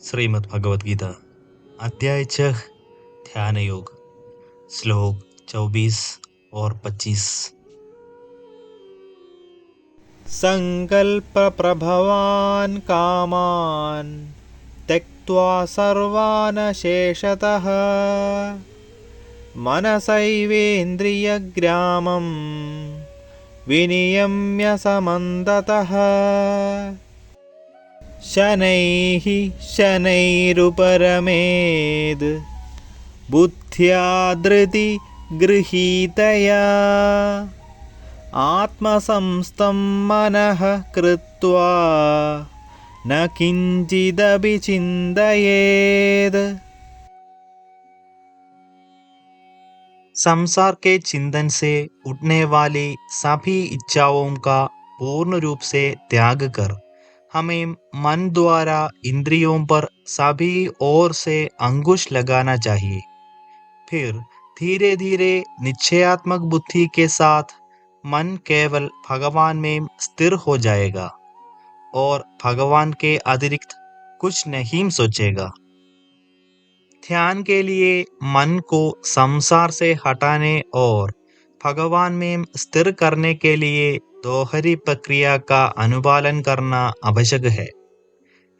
श्रीमद् भगवद गीता अध्याय 6 ध्यान योग श्लोक 24 और 25। संकल्प प्रभवान् कामान् त्यक्त्वा सर्वान् शेषतः मनसैवेन्द्रियग्रामं विनियम्य समन्ततः शनैः शनैरुपरमेद् बुद्ध्या धृति गृहीतया आत्मसंस्थं मनः कृत्वा न किंचिदपि चिंतयेत्। संसार के चिंतन से उठने वाली सभी इच्छाओं का पूर्ण रूप से त्याग कर हमें मन द्वारा इंद्रियों पर सभी ओर से अंकुश लगाना चाहिए। फिर धीरे धीरे निश्चयात्मक बुद्धि के साथ मन केवल भगवान में स्थिर हो जाएगा और भगवान के अतिरिक्त कुछ नहीं सोचेगा। ध्यान के लिए मन को संसार से हटाने और भगवान में स्थिर करने के लिए दोहरी प्रक्रिया का अनुपालन करना आवश्यक है।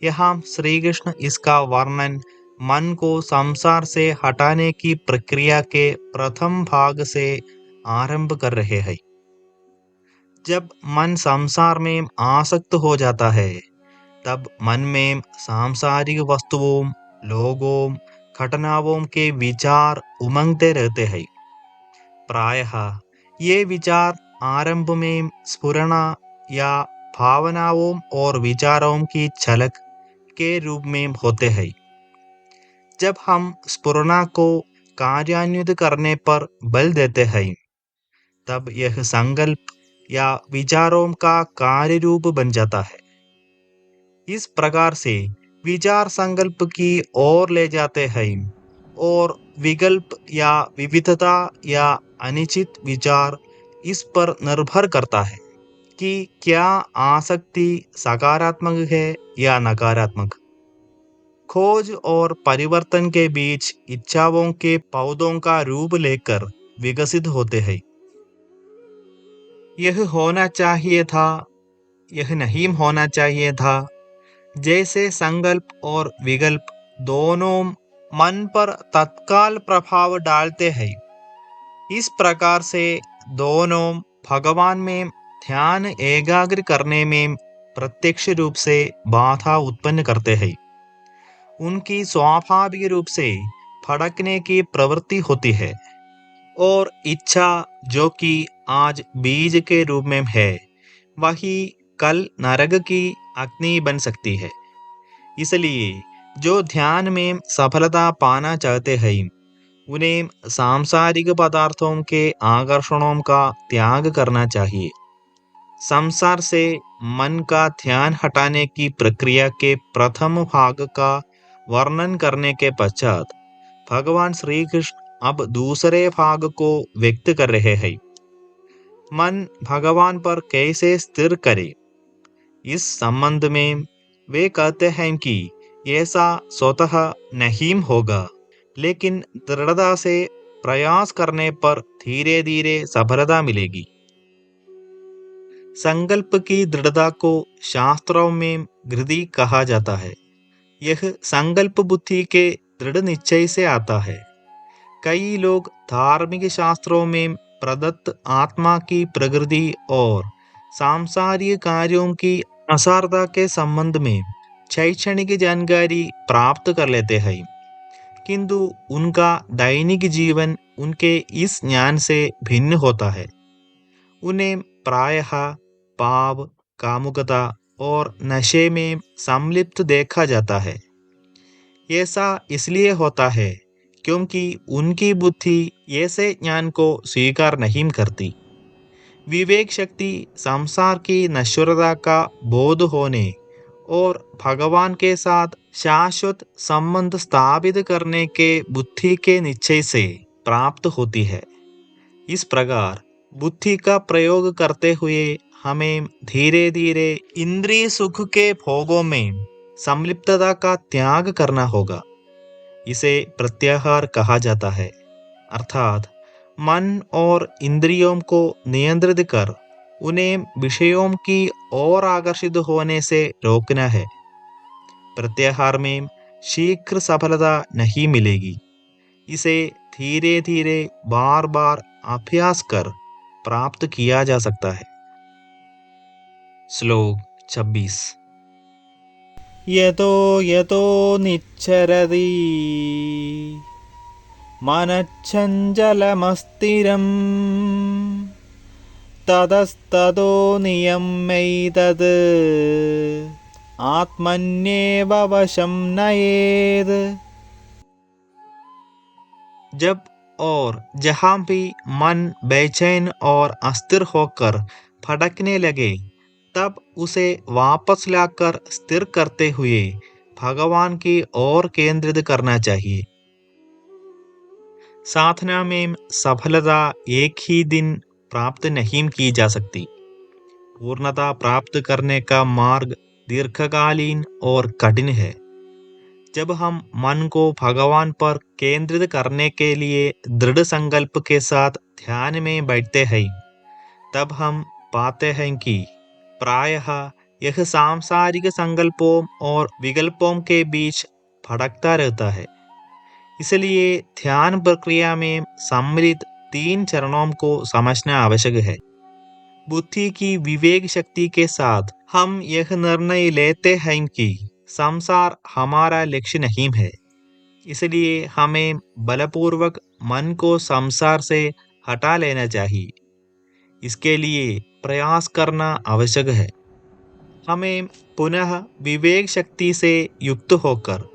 यहाँ श्री कृष्ण इसका वर्णन मन को संसार से हटाने की प्रक्रिया के प्रथम भाग से आरंभ कर रहे हैं। जब मन संसार में आसक्त हो जाता है तब मन में सांसारिक वस्तुओं, लोगों, घटनाओं के विचार उमंगते रहते हैं। प्रायः ये विचार आरंभ में स्फुरणा या भावनाओं और विचारों की झलक के रूप में होते हैं। जब हम स्फुरणा को कार्यान्वित करने पर बल देते हैं तब यह संकल्प या विचारों का कार्य रूप बन जाता है। इस प्रकार से विचार संकल्प की ओर ले जाते हैं और विकल्प या विविधता या अनिश्चित विचार इस पर निर्भर करता है कि क्या आसक्ति सकारात्मक है या नकारात्मक। खोज और परिवर्तन के बीच इच्छाओं के पौधों का रूप लेकर विकसित होते हैं। यह होना चाहिए था, यह नहीं होना चाहिए था, जैसे संकल्प और विकल्प दोनों मन पर तत्काल प्रभाव डालते हैं। इस प्रकार से दोनों भगवान में ध्यान एकाग्र करने में प्रत्यक्ष रूप से बाधा उत्पन्न करते हैं। उनकी स्वाभाविक रूप से भड़कने की प्रवृत्ति होती है और इच्छा जो कि आज बीज के रूप में है वही कल नरक की अग्नि बन सकती है। इसलिए जो ध्यान में सफलता पाना चाहते हैं उन्हें सांसारिक पदार्थों के आकर्षणों का त्याग करना चाहिए। संसार से मन का ध्यान हटाने की प्रक्रिया के प्रथम भाग का वर्णन करने के पश्चात भगवान श्री कृष्ण अब दूसरे भाग को व्यक्त कर रहे हैं। मन भगवान पर कैसे स्थिर करे, इस संबंध में वे कहते हैं कि ऐसा स्वतः नहीं होगा, लेकिन दृढ़ता से प्रयास करने पर धीरे धीरे सफलता मिलेगी। संकल्प की दृढ़ता को शास्त्रों में हृदय कहा जाता है। यह संकल्प बुद्धि के दृढ़ निश्चय से आता है। कई लोग धार्मिक शास्त्रों में प्रदत्त आत्मा की प्रकृति और सांसारिक कार्यों की असारता के संबंध में शैक्षणिक जानकारी प्राप्त कर लेते हैं, किंतु उनका दैनिक जीवन उनके इस ज्ञान से भिन्न होता है। उन्हें प्रायः पाप, कामुकता और नशे में संलिप्त देखा जाता है। ऐसा इसलिए होता है क्योंकि उनकी बुद्धि ऐसे ज्ञान को स्वीकार नहीं करती। विवेक शक्ति संसार की नश्वरता का बोध होने और भगवान के साथ शाश्वत संबंध स्थापित करने के बुद्धि के निश्चय से प्राप्त होती है। इस प्रकार बुद्धि का प्रयोग करते हुए हमें धीरे धीरे इंद्रिय सुख के भोगों में संलिप्तता का त्याग करना होगा। इसे प्रत्याहार कहा जाता है, अर्थात मन और इंद्रियों को नियंत्रित कर उन्हें विषयों की ओर आकर्षित होने से रोकना है। प्रत्याहार में शीघ्र सफलता नहीं मिलेगी। इसे धीरे धीरे बार बार अभ्यास कर प्राप्त किया जा सकता है। श्लोक 26। यतो यतो निच्चरति मनश्चञ्चलमस्थिरं ततस्ततो नियम्यैतद् आत्मन्येव वशं नयेत्। जब और जहां भी मन बेचैन और अस्थिर होकर भटकने लगे, तब उसे वापस लाकर स्थिर करते हुए भगवान की ओर केंद्रित करना चाहिए। साधना में सफलता एक ही दिन प्राप्त नहीं की जा सकती। पूर्णता प्राप्त करने का मार्ग दीर्घकालीन और कठिन है। जब हम मन को भगवान पर केंद्रित करने के लिए दृढ़ संकल्प के साथ ध्यान में बैठते हैं, तब हम पाते हैं कि प्रायः यह सांसारिक संकल्पों और विकल्पों के बीच भटकता रहता है। इसलिए ध्यान प्रक्रिया में सम्मिलित 3 चरणों को समझना आवश्यक है। बुद्धि की विवेक शक्ति के साथ हम यह निर्णय लेते हैं कि संसार हमारा लक्ष्य नहीं है। इसलिए हमें बलपूर्वक मन को संसार से हटा लेना चाहिए। इसके लिए प्रयास करना आवश्यक है। हमें पुनः विवेक शक्ति से युक्त होकर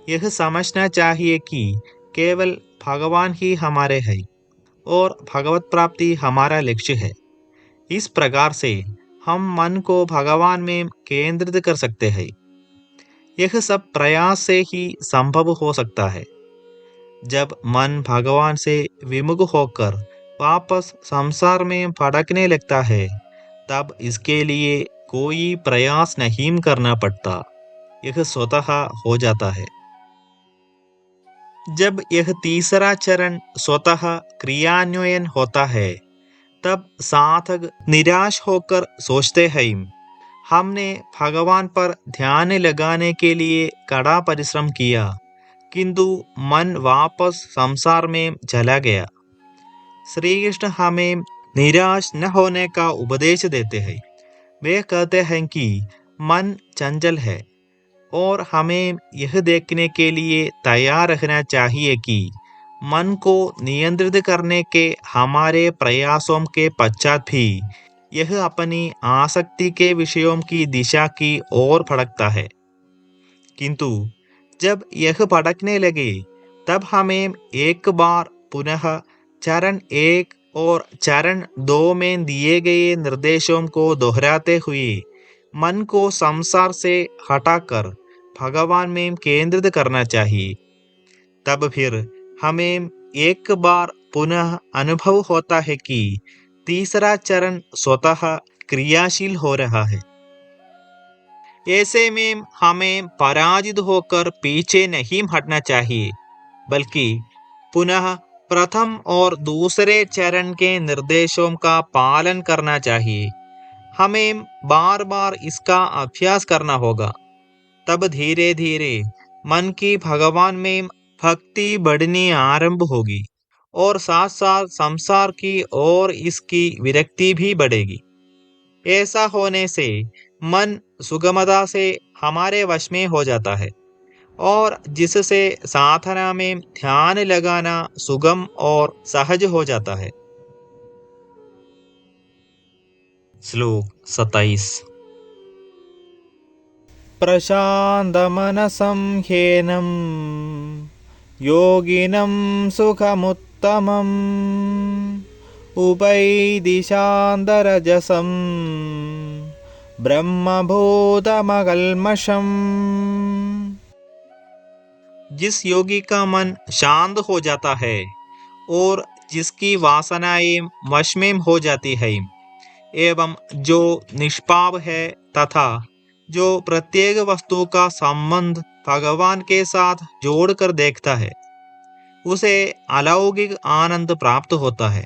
यह समझना चाहिए कि केवल भगवान ही हमारे हैं और भगवत प्राप्ति हमारा लक्ष्य है। इस प्रकार से हम मन को भगवान में केंद्रित कर सकते हैं। यह सब प्रयास से ही संभव हो सकता है। जब मन भगवान से विमुख होकर वापस संसार में भटकने लगता है, तब इसके लिए कोई प्रयास नहीं करना पड़ता, यह स्वतः हो जाता है। जब यह तीसरा चरण स्वतः क्रियान्वयन होता है, तब साधक निराश होकर सोचते हैं, हमने भगवान पर ध्यान लगाने के लिए कड़ा परिश्रम किया, किंतु मन वापस संसार में चला गया। श्री कृष्ण हमें निराश न होने का उपदेश देते हैं। वे कहते हैं कि मन चंचल है और हमें यह देखने के लिए तैयार रहना चाहिए कि मन को नियंत्रित करने के हमारे प्रयासों के पश्चात भी यह अपनी आसक्ति के विषयों की दिशा की ओर भटकता है। किंतु जब यह भटकने लगे, तब हमें एक बार पुनः चरण 1 और चरण 2 में दिए गए निर्देशों को दोहराते हुए मन को संसार से हटाकर भगवान में केंद्रित करना चाहिए। तब फिर हमें एक बार पुनः अनुभव होता है कि तीसरा चरण स्वतः क्रियाशील हो रहा है। ऐसे में हमें पराजित होकर पीछे नहीं हटना चाहिए, बल्कि पुनः प्रथम और दूसरे चरण के निर्देशों का पालन करना चाहिए। हमें बार बार इसका अभ्यास करना होगा। तब धीरे धीरे मन की भगवान में भक्ति बढ़नी आरंभ होगी और साथ साथ संसार की ओर इसकी विरक्ति भी बढ़ेगी। ऐसा होने से मन सुगमता से हमारे वश में हो जाता है और जिससे साधना में ध्यान लगाना सुगम और सहज हो जाता है। श्लोक 27। प्रशान्तमनसं ह्येनं योगिनं सुखमुत्तमम् उपैति शान्तरजसं ब्रह्मभूतमकल्मषम्। जिस योगी का मन शांत हो जाता है और जिसकी वासनाएं वश में हो जाती है, एवं जो निष्पाप है तथा जो प्रत्येक वस्तु का संबंध भगवान के साथ जोड़कर देखता है, उसे अलौकिक आनंद प्राप्त होता है।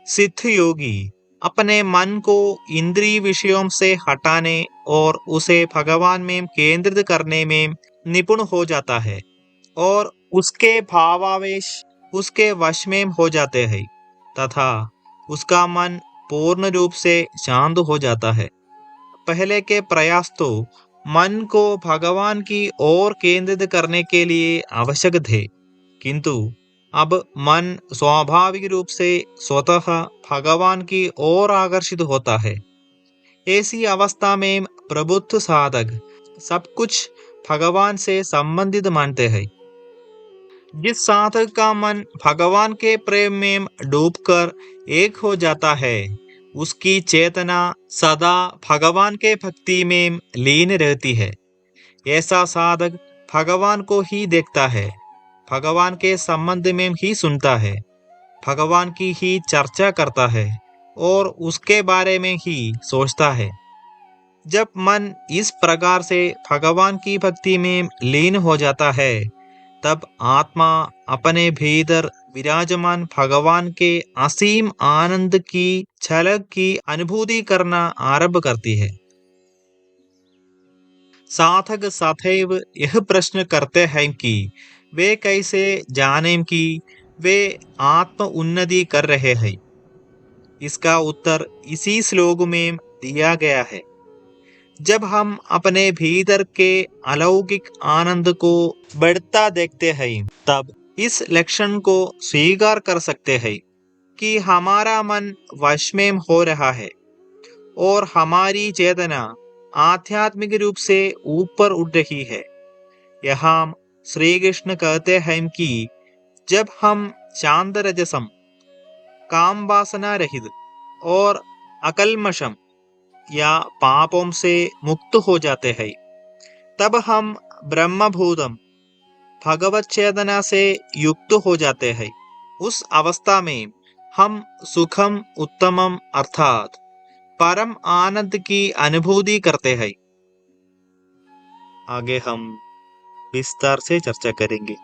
सिद्ध योगी अपने मन को इंद्रिय विषयों से हटाने और उसे भगवान में केंद्रित करने में निपुण हो जाता है और उसके भावावेश उसके वश में हो जाते हैं तथा उसका मन पूर्ण रूप से शांत हो जाता है। पहले के प्रयास तो मन को भगवान की ओर केंद्रित करने के लिए आवश्यक थे, किंतु अब मन स्वाभाविक रूप से स्वतः भगवान की ओर आकर्षित होता है। ऐसी अवस्था में प्रबुद्ध साधक सब कुछ भगवान से संबंधित मानते हैं। जिस साधक का मन भगवान के प्रेम में डूबकर एक हो जाता है, उसकी चेतना सदा भगवान के भक्ति में लीन रहती है। ऐसा साधक भगवान को ही देखता है, भगवान के संबंध में ही सुनता है, भगवान की ही चर्चा करता है और उसके बारे में ही सोचता है। जब मन इस प्रकार से भगवान की भक्ति में लीन हो जाता है, तब आत्मा अपने भीतर विराजमान भगवान के असीम आनंद की झलक की अनुभूति करना आरंभ करती है। साधक सदैव यह प्रश्न करते हैं कि वे कैसे जानें कि वे आत्म उन्नति कर रहे हैं। इसका उत्तर इसी श्लोक में दिया गया है। जब हम अपने भीतर के अलौकिक आनंद को बढ़ता देखते हैं, तब इस लक्षण को स्वीकार कर सकते हैं कि हमारा मन वश में हो रहा है और हमारी चेतना आध्यात्मिक रूप से ऊपर उठ रही है। यहाँ श्री कृष्ण कहते हैं कि जब हम शांत रजसम, काम वासना रहित और अकल्मषम या पापों से मुक्त हो जाते हैं, तब हम ब्रह्मभूतम भगवत चेतना से युक्त हो जाते हैं। उस अवस्था में हम सुखम उत्तमम अर्थात परम आनंद की अनुभूति करते हैं। आगे हम विस्तार से चर्चा करेंगे।